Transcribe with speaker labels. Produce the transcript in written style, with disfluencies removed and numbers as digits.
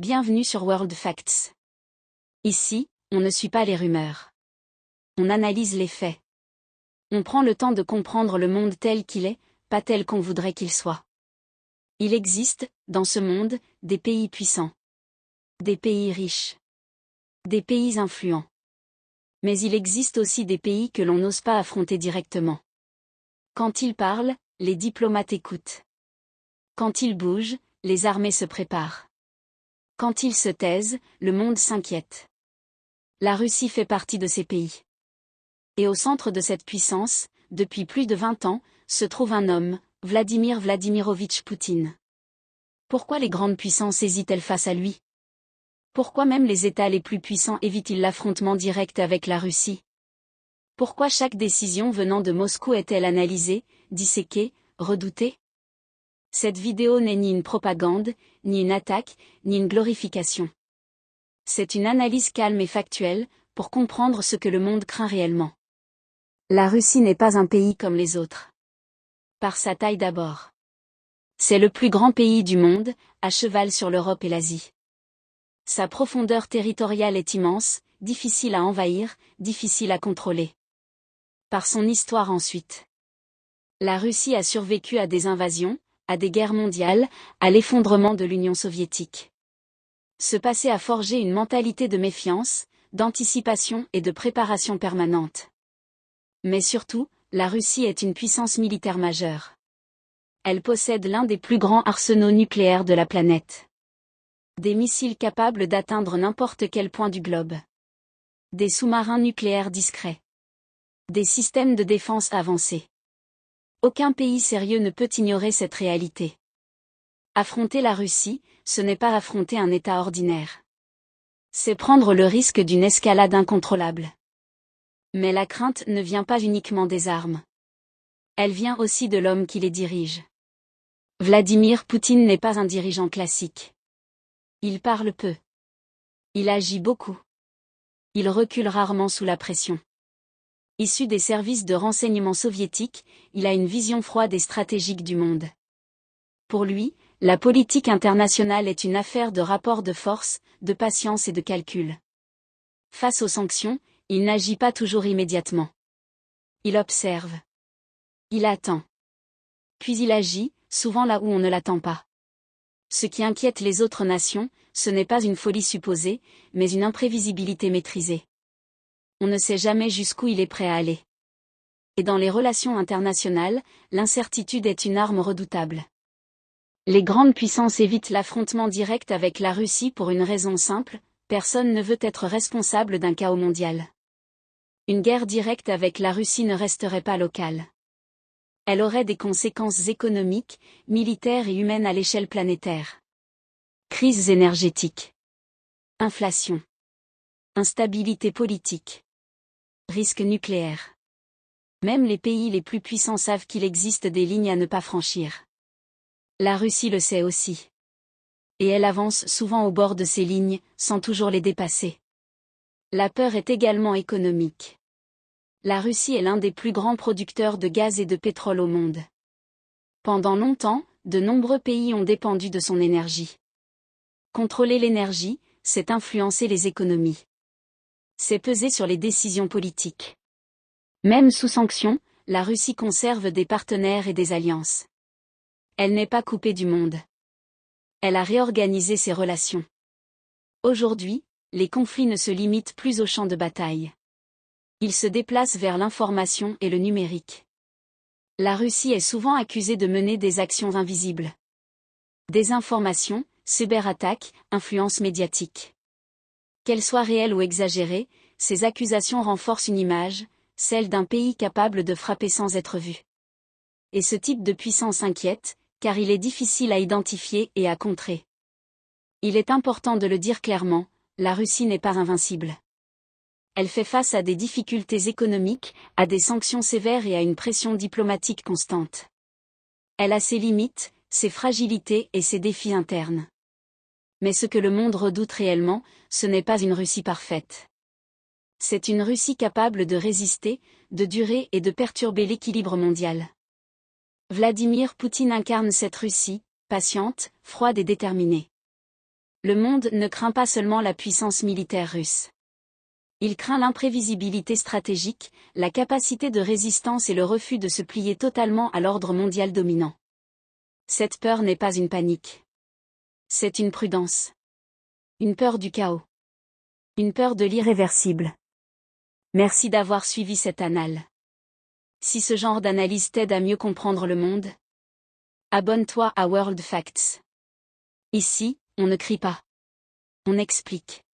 Speaker 1: Bienvenue sur World Facts. Ici, on ne suit pas les rumeurs. On analyse les faits. On prend le temps de comprendre le monde tel qu'il est, pas tel qu'on voudrait qu'il soit. Il existe, dans ce monde, des pays puissants. Des pays riches. Des pays influents. Mais il existe aussi des pays que l'on n'ose pas affronter directement. Quand ils parlent, les diplomates écoutent. Quand ils bougent, les armées se préparent. Quand ils se taisent, le monde s'inquiète. La Russie fait partie de ces pays. Et au centre de cette puissance, depuis plus de 20 ans, se trouve un homme, Vladimir Vladimirovitch Poutine. Pourquoi les grandes puissances hésitent-elles face à lui? Pourquoi même les États les plus puissants évitent-ils l'affrontement direct avec la Russie? Pourquoi chaque décision venant de Moscou est-elle analysée, disséquée, redoutée? Cette vidéo n'est ni une propagande, ni une attaque, ni une glorification. C'est une analyse calme et factuelle, pour comprendre ce que le monde craint réellement. La Russie n'est pas un pays comme les autres. Par sa taille d'abord. C'est le plus grand pays du monde, à cheval sur l'Europe et l'Asie. Sa profondeur territoriale est immense, difficile à envahir, difficile à contrôler. Par son histoire ensuite. La Russie a survécu à des invasions, à des guerres mondiales, à l'effondrement de l'Union soviétique. Ce passé a forgé une mentalité de méfiance, d'anticipation et de préparation permanente. Mais surtout, la Russie est une puissance militaire majeure. Elle possède l'un des plus grands arsenaux nucléaires de la planète. Des missiles capables d'atteindre n'importe quel point du globe. Des sous-marins nucléaires discrets. Des systèmes de défense avancés. Aucun pays sérieux ne peut ignorer cette réalité. Affronter la Russie, ce n'est pas affronter un État ordinaire. C'est prendre le risque d'une escalade incontrôlable. Mais la crainte ne vient pas uniquement des armes. Elle vient aussi de l'homme qui les dirige. Vladimir Poutine n'est pas un dirigeant classique. Il parle peu. Il agit beaucoup. Il recule rarement sous la pression. Issu des services de renseignement soviétiques, il a une vision froide et stratégique du monde. Pour lui, la politique internationale est une affaire de rapport de force, de patience et de calcul. Face aux sanctions, il n'agit pas toujours immédiatement. Il observe. Il attend. Puis il agit, souvent là où on ne l'attend pas. Ce qui inquiète les autres nations, ce n'est pas une folie supposée, mais une imprévisibilité maîtrisée. On ne sait jamais jusqu'où il est prêt à aller. Et dans les relations internationales, l'incertitude est une arme redoutable. Les grandes puissances évitent l'affrontement direct avec la Russie pour une raison simple, personne ne veut être responsable d'un chaos mondial. Une guerre directe avec la Russie ne resterait pas locale. Elle aurait des conséquences économiques, militaires et humaines à l'échelle planétaire. Crises énergétiques. Inflation. Instabilité politique. Risque nucléaire. Même les pays les plus puissants savent qu'il existe des lignes à ne pas franchir. La Russie le sait aussi. Et elle avance souvent au bord de ces lignes, sans toujours les dépasser. La peur est également économique. La Russie est l'un des plus grands producteurs de gaz et de pétrole au monde. Pendant longtemps, de nombreux pays ont dépendu de son énergie. Contrôler l'énergie, c'est influencer les économies. C'est peser sur les décisions politiques. Même sous sanctions, la Russie conserve des partenaires et des alliances. Elle n'est pas coupée du monde. Elle a réorganisé ses relations. Aujourd'hui, les conflits ne se limitent plus au champ de bataille. Ils se déplacent vers l'information et le numérique. La Russie est souvent accusée de mener des actions invisibles. Désinformation, cyberattaques, influence médiatique. Qu'elles soient réelles ou exagérées, ces accusations renforcent une image, celle d'un pays capable de frapper sans être vu. Et ce type de puissance inquiète, car il est difficile à identifier et à contrer. Il est important de le dire clairement, la Russie n'est pas invincible. Elle fait face à des difficultés économiques, à des sanctions sévères et à une pression diplomatique constante. Elle a ses limites, ses fragilités et ses défis internes. Mais ce que le monde redoute réellement, ce n'est pas une Russie parfaite. C'est une Russie capable de résister, de durer et de perturber l'équilibre mondial. Vladimir Poutine incarne cette Russie, patiente, froide et déterminée. Le monde ne craint pas seulement la puissance militaire russe. Il craint l'imprévisibilité stratégique, la capacité de résistance et le refus de se plier totalement à l'ordre mondial dominant. Cette peur n'est pas une panique. C'est une prudence. Une peur du chaos. Une peur de l'irréversible. Merci d'avoir suivi cette annale. Si ce genre d'analyse t'aide à mieux comprendre le monde, abonne-toi à World Facts. Ici, on ne crie pas. On explique.